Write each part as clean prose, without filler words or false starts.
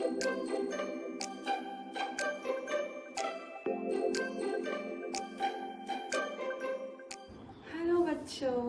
Hello बच्चों,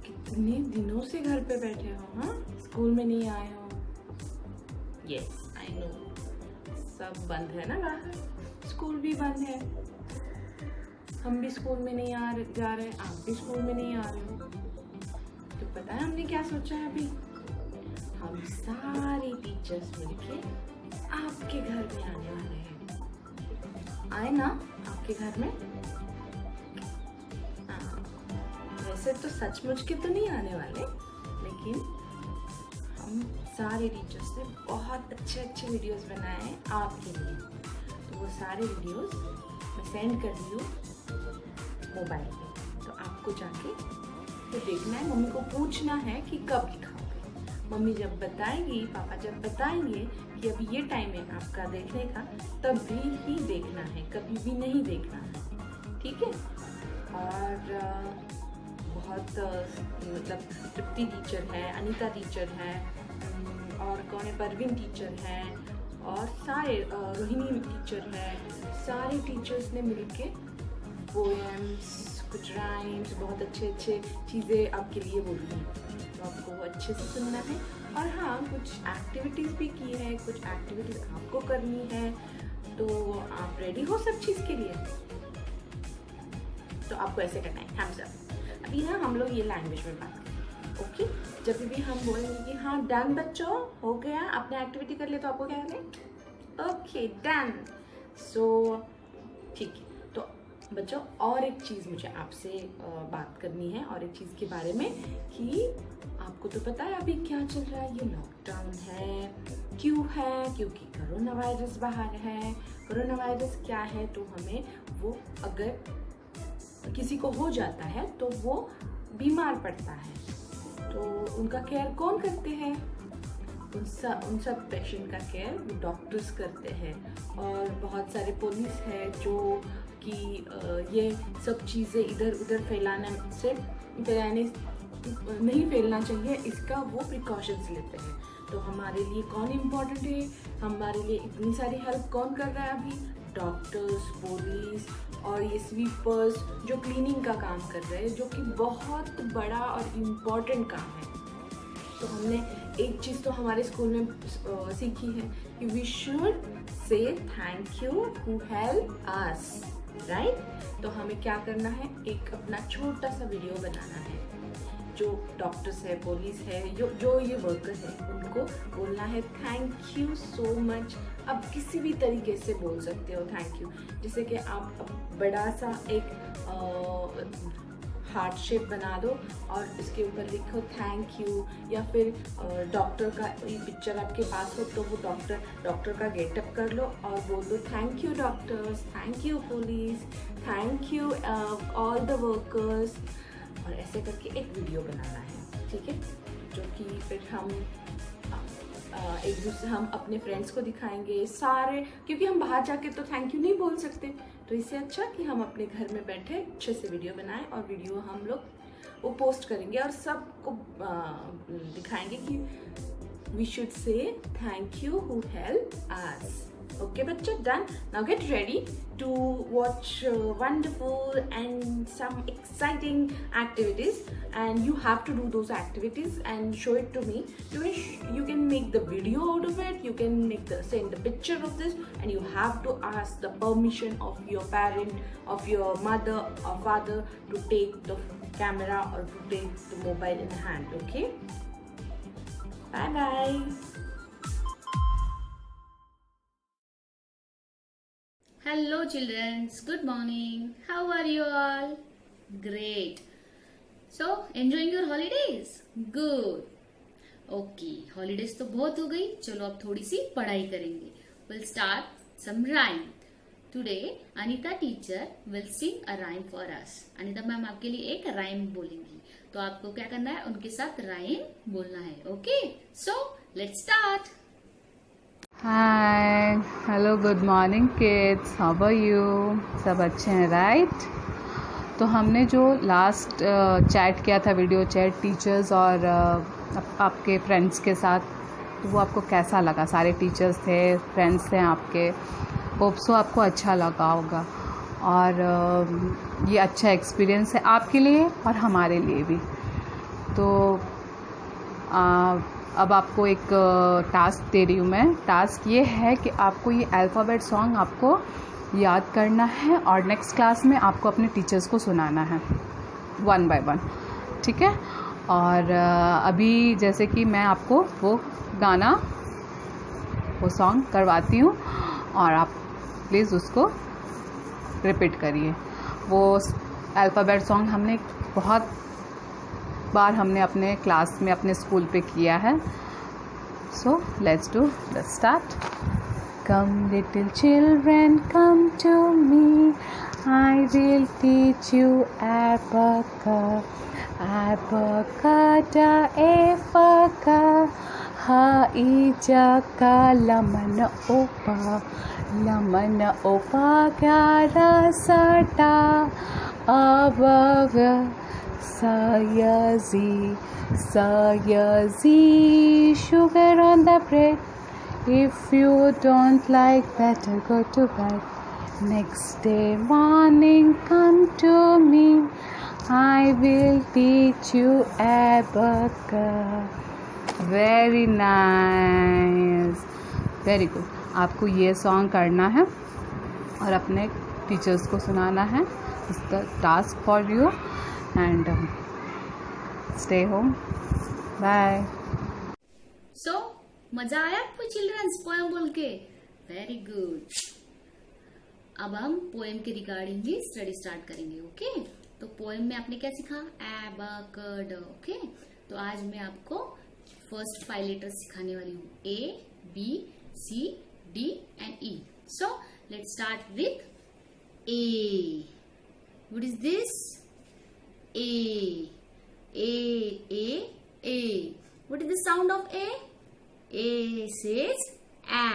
कितने दिनों से घर पे बैठे हो? हाँ, स्कूल में नहीं आए हो? यस आई नो, सब बंद है ना बाहर, स्कूल भी बंद है, हम भी स्कूल में नहीं जा रहे, आप भी स्कूल में नहीं आ रहे हो। तो पता है हमने क्या सोचा है अभी? हम सारे टीचर्स मिलके आपके घर में आने वाले हैं। आए ना आपके घर में? वैसे तो सचमुच के तो नहीं आने वाले, लेकिन हम सारे टीचर्स ने बहुत अच्छे अच्छे वीडियोस बनाए हैं आपके लिए। तो वो सारे वीडियोस मैं सेंड कर रही हूँ मोबाइल पे, तो आपको जाके तो देखना है, मम्मी को पूछना है कि कब दिखाओगे। मम्मी जब बताएंगी, पापा जब बताएंगे कि अभी ये टाइम है आपका देखने का, तभी ही देखना है, कभी भी नहीं देखना है, ठीक है? और बहुत मतलब तृप्ति टीचर है, अनीता टीचर है, और कौन है, परवीन टीचर है, और सारे रोहिणी टीचर है, सारे टीचर्स ने मिलके पोएम्स, कुछ राइम्स, बहुत अच्छे अच्छे चीज़ें आपके लिए बोली हैं, तो आपको अच्छे से सुनना है। और हाँ, कुछ एक्टिविटीज़ भी की है, कुछ एक्टिविटीज़ आपको करनी है, तो आप रेडी हो सब चीज़ के लिए? तो आपको ऐसे करना है, हैंड्स अप। अभी ना हम लोग ये लैंग्वेज में बात करें, ओके? जब भी हम बोलेंगे कि हाँ डन बच्चों, हो गया, आपने एक्टिविटी कर लिया, तो आपको क्या करना है? Okay done. सो ठीक है, तो बच्चों और एक चीज़ मुझे आपसे बात करनी है, और एक चीज़ के बारे में कि आपको तो पता है अभी क्या चल रहा है, ये लॉकडाउन है। क्यों है? क्योंकि कोरोना वायरस बाहर है। कोरोना वायरस क्या है? तो हमें वो अगर किसी को हो जाता है तो वो बीमार पड़ता है, तो उनका केयर कौन करते हैं? उन सब पेशेंट का केयर डॉक्टर्स करते हैं, और बहुत सारे पुलिस है जो कि ये सब चीज़ें इधर उधर नहीं फैलना चाहिए, इसका वो प्रिकॉशंस लेते हैं। तो हमारे लिए कौन इम्पोर्टेंट है? हमारे लिए इतनी सारी हेल्प कौन कर रहा है अभी? डॉक्टर्स, पुलिस और ये स्वीपर्स जो क्लीनिंग का काम कर रहे हैं, जो कि बहुत बड़ा और इम्पॉर्टेंट काम है। तो हमने एक चीज़ तो हमारे स्कूल में सीखी है कि we should say thank you who help us, right? तो हमें क्या करना है, एक अपना छोटा सा वीडियो बनाना है। जो डॉक्टर्स है, पुलिस है, जो ये वर्कर है, उनको बोलना है थैंक यू सो मच। अब किसी भी तरीके से बोल सकते हो थैंक यू, जैसे कि आप बड़ा सा एक हार्ट शेप बना दो और उसके ऊपर लिखो थैंक यू, या फिर डॉक्टर का ये पिक्चर आपके पास हो तो वो डॉक्टर का गेटअप कर लो और बोल दो thank you doctors, thank you police, thank you all the workers, और ऐसे करके एक वीडियो बनाना है, ठीक है? जो कि फिर हम एक दूसरे हम अपने फ्रेंड्स को दिखाएंगे सारे, क्योंकि हम बाहर जाके तो थैंक यू नहीं बोल सकते, तो इससे अच्छा कि हम अपने घर में बैठे अच्छे से वीडियो बनाएं, और वीडियो हम लोग वो पोस्ट करेंगे और सबको दिखाएंगे कि we should say thank you who help us. Okay, bachcha, done. Now get ready to watch wonderful and some exciting activities, and you have to do those activities and show it to me. You can make the video out of it. You can send the picture of this, and you have to ask the permission of your parent, of your mother or father to take the camera or to take the mobile in the hand. Okay. Bye bye. Hello children, good morning. How are you all? Great. So, enjoying your holidays? Good. Okay, holidays तो बहुत हो गई, चलो अब थोड़ी सी पढ़ाई करेंगे. We'll start some rhyme. Today, Anita teacher will sing a rhyme for us. Anita ma'am आपके लिए एक rhyme बोलेंगी, तो आपको क्या करना है, उनके साथ rhyme बोलना है. Okay, so let's start. Hi, hello, good morning kids, how are you? सब अच्छे हैं, राइट? तो हमने जो लास्ट चैट किया था, वीडियो चैट टीचर्स और आपके फ्रेंड्स के साथ, तो वो आपको कैसा लगा? सारे टीचर्स थे, फ्रेंड्स थे आपके, होप सो आपको अच्छा लगा होगा। और ये अच्छा एक्सपीरियंस है आपके लिए और हमारे लिए भी। तो अब आपको एक टास्क दे रही हूँ मैं। टास्क ये है कि आपको ये अल्फ़ाबेट सॉन्ग आपको याद करना है और नेक्स्ट क्लास में आपको अपने टीचर्स को सुनाना है 1 by 1, ठीक है? और अभी जैसे कि मैं आपको वो गाना, वो सॉन्ग करवाती हूँ और आप प्लीज़ उसको रिपीट करिए। वो अल्फ़ाबेट सॉन्ग हमने बहुत बार हमने अपने क्लास में, अपने स्कूल पे किया है। So let's do the start. Come little children, come to me, I will teach you abacus. Abacada, efaka, ha ijaka, lamana opa, gara sata, abaga, sayazi, sugar on the bread. If you don't like, better go to bed. Next day morning, come to me, I will teach you abacus. Very nice, very good. आपको ये song करना है और अपने teachers को सुनाना है। It's the task for you and stay home. Bye. So मजा आया आपको चिल्ड्रंस पोएम बोल के? Very good. अब हम पोएम के रिगार्डिंग ही स्टडी स्टार्ट करेंगे। ओके, तो पोएम में आपने क्या सीखा? एबैकड। ओके, तो आज मैं आपको फर्स्ट 5 लेटर्स सिखाने वाली हूँ, A, B, C, D and E. So let's start with A. What is this? A. What is the sound of A? A says A.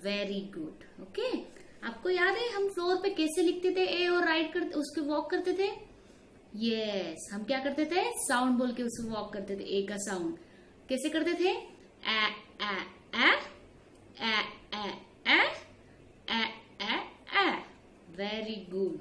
Very good. Okay. आपको याद है हम फ्लोर पे कैसे लिखते थे A और राइट करते, उसके वॉक करते थे? यस, हम क्या करते थे? साउंड बोल के उसको वॉक करते थे। A का साउंड कैसे करते थे? A A A A A A A A A. Very good.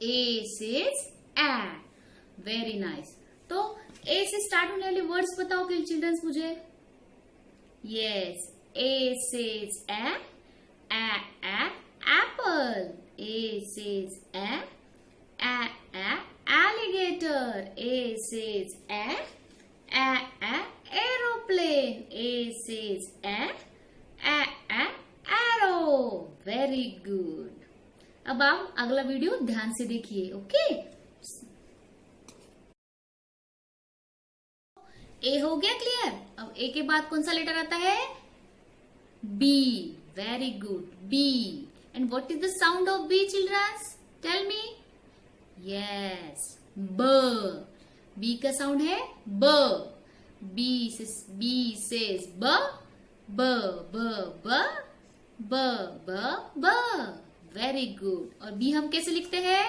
A says A. Very nice. तो A से स्टार्ट होने वाले वर्ड्स बताओ कि चिल्ड्रंस मुझे। Yes, A says A apple. A says A alligator. A says A aeroplane. A says A arrow. Very good. अब आप अगला वीडियो ध्यान से देखिए। ओके, ए हो गया क्लियर। अब ए के बाद कौन सा लेटर आता है? B. Very good, B. And what is the sound of B children? Tell me. Yes, ब। बी का साउंड है ब। बी सेज ब ब ब ब ब ब ब। Very good. और बी हम कैसे लिखते हैं?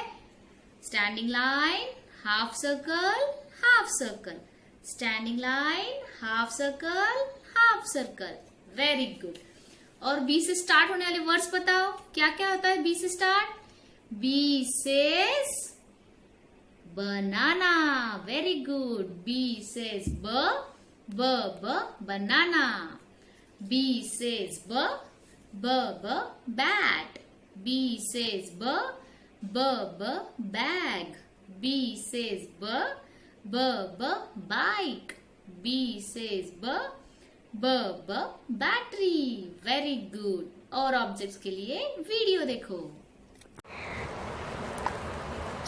Standing line, half circle, half circle. Standing line, half circle, half circle. Very good. और बी से स्टार्ट होने वाले वर्ड्स बताओ, क्या क्या होता है बी से start? B says banana. Very good. B says b banana. B says b bat. B says b bag. B says b bike. B says b battery. Very good. और objects के लिए video देखो।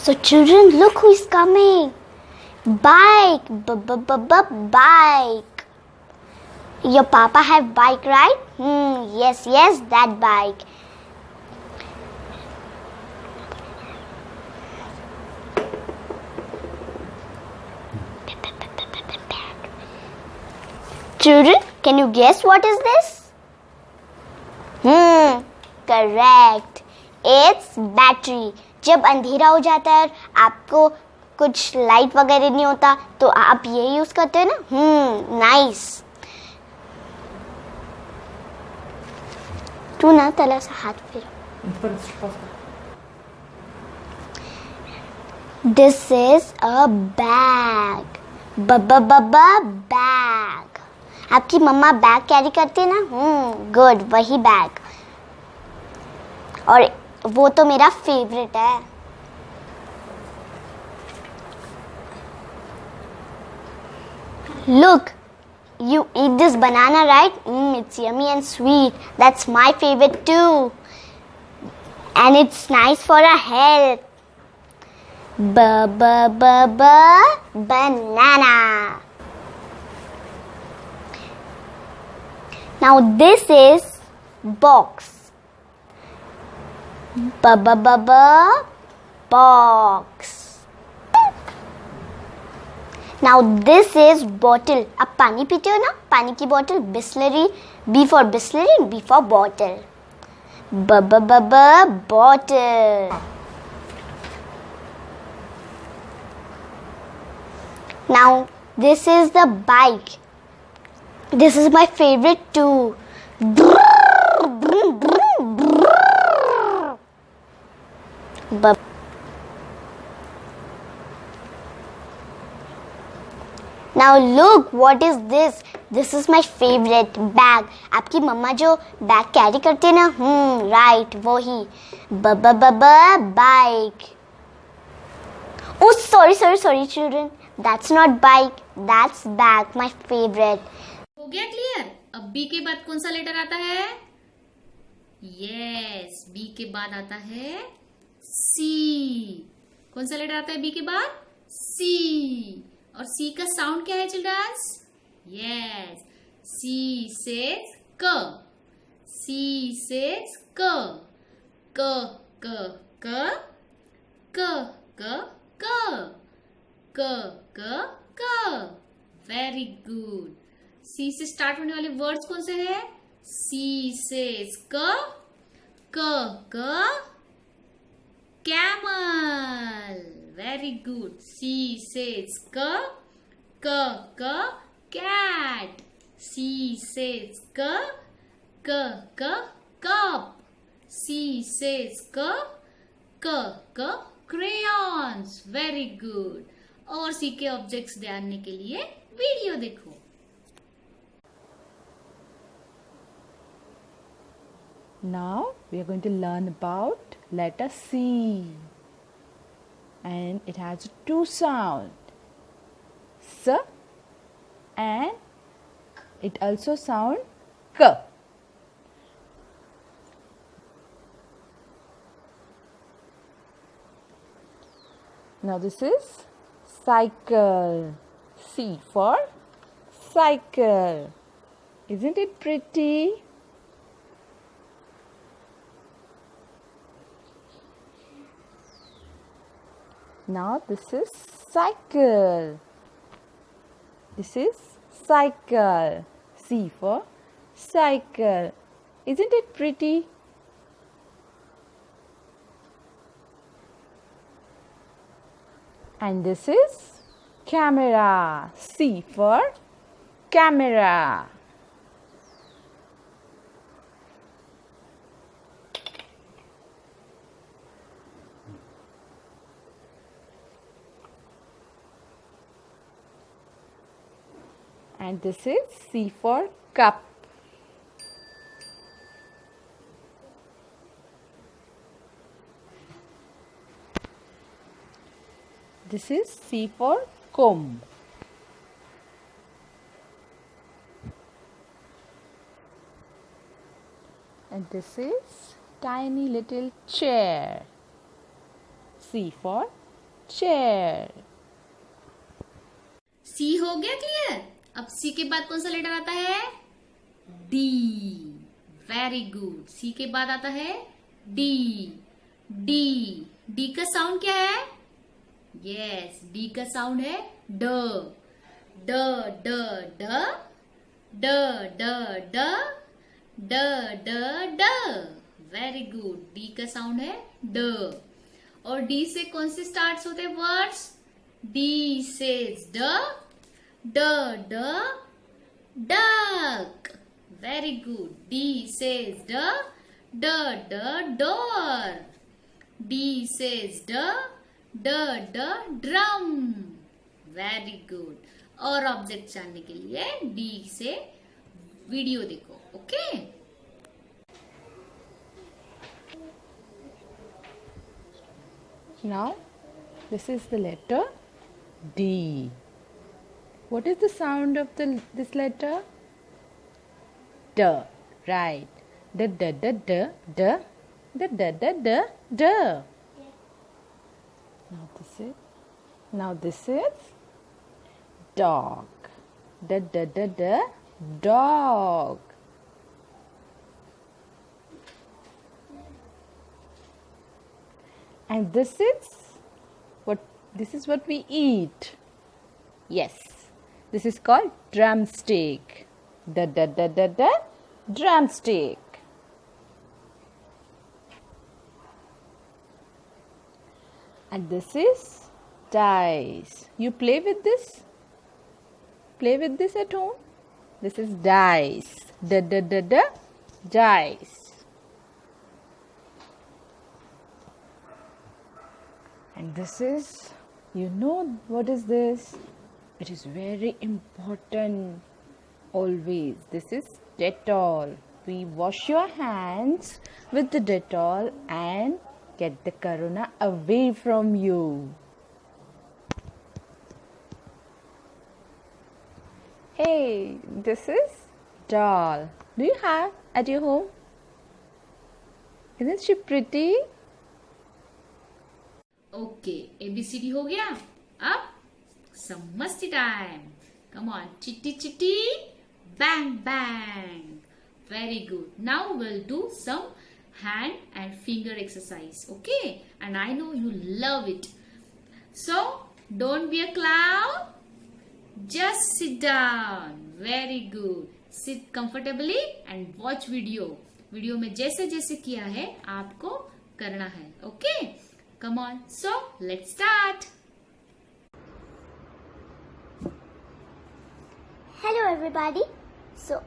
So children, look who is coming. Bike. Bike. Your papa have bike, right? Yes, that bike. Children, can you guess what is this? Correct. It's battery. जब अंधेरा हो जाता है आपको कुछ लाइट वगैरह नहीं होता तो आप ये यूज करते हो ना. नाइस. तू ना तला से हाथ फेर. This is a bag. Bag. आपकी मम्मा बैग कैरी करती है ना. गुड, वही बैग. और वो तो मेरा फेवरेट है. Look, you eat this banana, right? It's yummy and sweet. That's my favorite too. And it's nice for our health. Banana. Now this is box. Box. Now this is bottle. आप पानी पीते हो ना, पानी की bottle. Bisleri. B for Bisleri, B for bottle. Bottle. Now this is the bike. This is my favorite too. Now look, what is this? This is my favorite bag. आपकी मम्मा जो bag carry करते हैं ना, राइट, वो ही. Bike. Oh, sorry, children. That's not bike. That's bag. My favorite. हो गया clear? अब B के बाद कौन सा लेटर आता है? यस, बी के बाद आता है सी. कौन सा लेटर आता है बी के बाद? सी. और सी का साउंड क्या है चिल्ड्रंस? यस, सी सेज क. सी सेज क. क क क क क क क क क. Very good. सी से स्टार्ट होने वाले वर्ड्स कौन से हैं? सी सेज क. क camel. Very good. C says k. Cat. C says k. Cup. C says k. Crayons. Very good. और सी के ऑब्जेक्ट्स जानने के लिए वीडियो देखो. Now we are going to learn about letter C, and it has two sounds, S, and it also sound K. Now this is cycle. C for cycle. Isn't it pretty? Now this is cycle. This is cycle. C for cycle. Isn't it pretty? And this is camera. C for camera. And this is C for cup. This is C for comb. And this is tiny little chair. C for chair. सी हो गया clear? अब सी के बाद कौन सा letter आता है? D. Very good. सी के बाद आता है डी. डी. डी का साउंड क्या है? यस, डी का साउंड है ड. ड ड ड ड ड ड ड ड ड. Very good. डी का साउंड है ड. और डी से कौन से स्टार्ट होते हैं words? D says duck. Duck. Very good. D says duck. Door. D says drum. Very good. और ऑब्जेक्ट जानने के लिए D से वीडियो देखो. Okay. Now, this is the letter D. What is the sound of this letter? D. Right. D. Now this is dog. Dog. And this is what we eat. Yes, this is called drumstick. Drumstick. And this is dice. You play with this? Play with this at home? This is dice. Dice. And this is, you know what is this? It is very important always. This is Dettol. We wash your hands with the Dettol and get the corona away from you. Hey, this is doll. Do you have at your home? Isn't she pretty? Okay. ABCD हो गया. अब some मस्ती time. Come on. Chitty chitty. Bang bang. Very good. Now we'll do some hand and finger exercise. Okay. And I know you love it. So don't be a clown. Just sit down. Very good. Sit comfortably and watch video. Video में जैसे जैसे किया है आपको करना है. Okay. Come on. So let's start. Hello everybody. So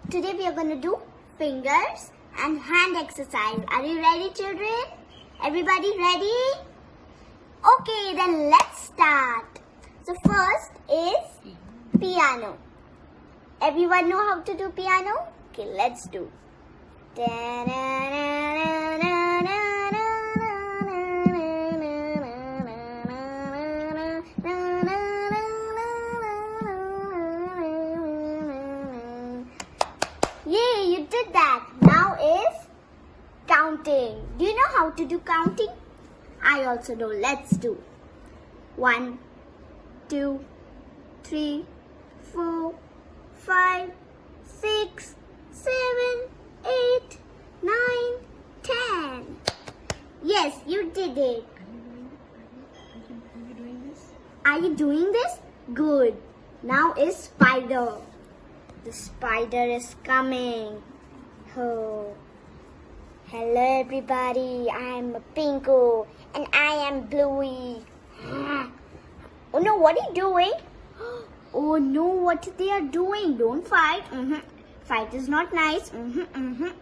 today we are going to do fingers and hand exercise. Are you ready, children? Everybody ready? Okay, then let's start. So first is piano. Everyone know how to do piano? Okay, let's do. Yay, you did that. Now is counting. Do you know how to do counting? I also know. Let's do. 1, 2, 3, 4, 5, 6, 7, 8, 9, 10. Yes, you did it. Are you doing this? Good. Now is spider. The spider is coming. Oh. Hello everybody. I am Pinko and I am Bluey. Oh no, what are you doing? Oh no, what they are doing? Don't fight. Fight is not nice. And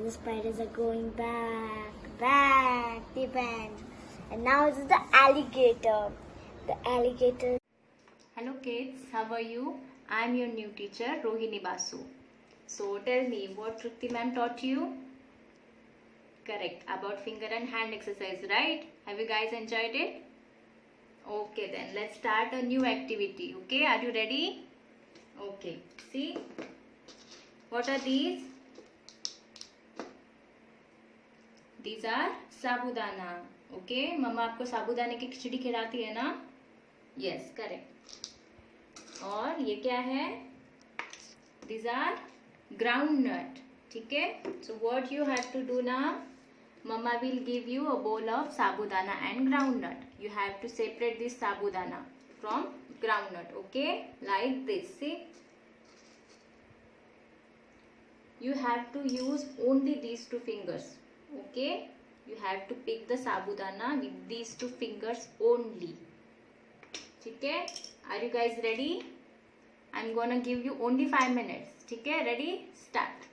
the spiders are going back. They went. And now this is the alligator. The alligator. Hello kids, how are you? I am your new teacher, Rohini Basu. So tell me, what Trupti ma'am taught you? Correct, about finger and hand exercise, right? Have you guys enjoyed it? Okay then, let's start a new activity. Okay, are you ready? Okay, see? What are these? These are sabudana. Okay, मम्मा आपको साबूदाने की खिचड़ी खिलाती है ना? Yes, correct. और ये क्या है? These are groundnut. ठीक है? So what you have to do now? Mama will give you a bowl of sabudana and groundnut. You have to separate this sabudana from groundnut. Okay? Like this. See? You have to use only these two fingers. Okay? You have to pick the sabudana with these two fingers only. ठीक है? Are you guys ready? I am gonna give you only 5 minutes. ठीक है? Ready? Start.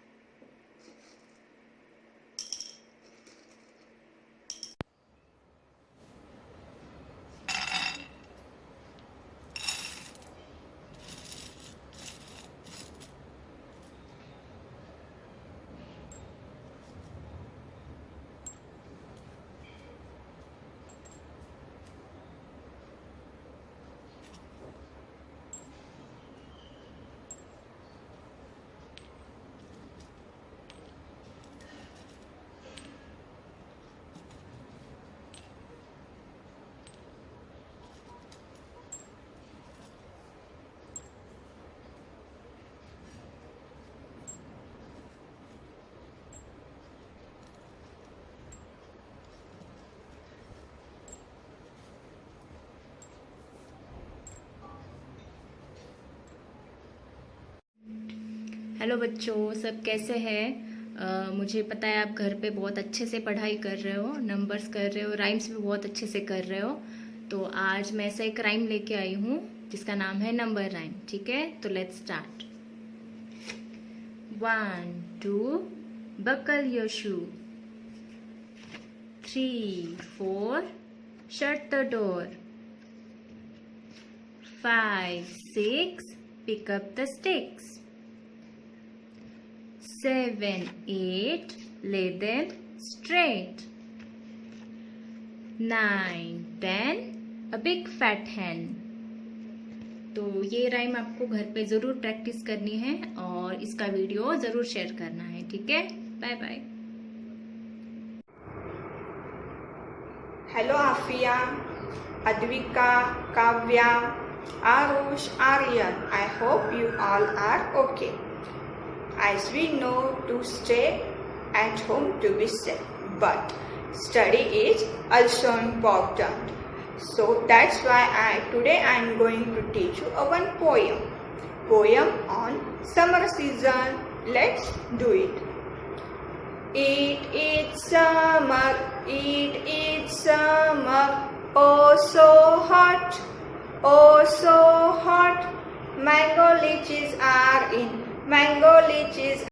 Hello बच्चों, सब कैसे हैं? मुझे पता है आप घर पे बहुत अच्छे से पढ़ाई कर रहे हो, नंबर्स कर रहे हो, राइम्स भी बहुत अच्छे से कर रहे हो. तो आज मैं ऐसा एक राइम लेके आई हूँ जिसका नाम है नंबर राइम. ठीक है, तो let's start. 1 2 buckle your shoe. 3 4 shut the door. 5 6 pick up the sticks. 7 8 lay them straight. 9 10 a big fat hen. तो ये राइम आपको घर पे ज़रूर प्रैक्टिस करनी है और इसका वीडियो ज़रूर शेयर करना है. ठीक है, bye bye. Hello Afia, Advika, Kavya, Arush, Aryan. I hope you all are okay. As we know to stay at home to be safe, but study is also important. So that's why today I am going to teach you one poem on summer season. Let's do it. It is summer, oh so hot, mango lychees are in, mango lychees